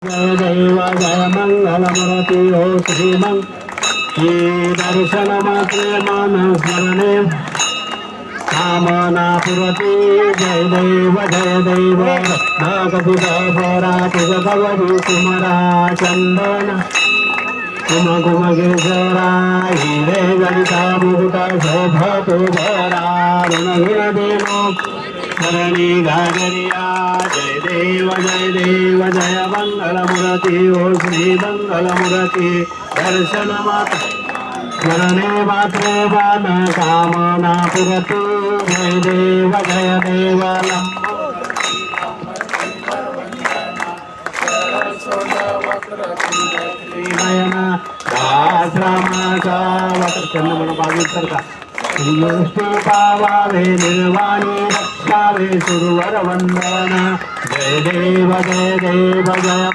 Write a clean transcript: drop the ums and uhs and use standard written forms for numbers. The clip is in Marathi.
जय देव जय मंगलमूर्ती हो श्रीमंग दर्शन मात्रे मान स्मरणे कामना पुरती जय देव नागपुरा तुगवरी सुमरा चंदन कुम कुम गिरजरा हिरे गणिता मुकुटा शोभा तो भरा ऋणहीन देनो धरणी घागरिया जय देव जय मंगलमूर्ती ओ श्री मंगलमूर्ती दर्शन मात्र स्मरणे मात्रे वन कामना पुरतु जय देव नयना दाश्रमाचा वक्रचंद्र म्हणून बाजूतर का श्रीष्टी पावावे निर्वाणी रक्षावे सुरवर वंदना जय देव जय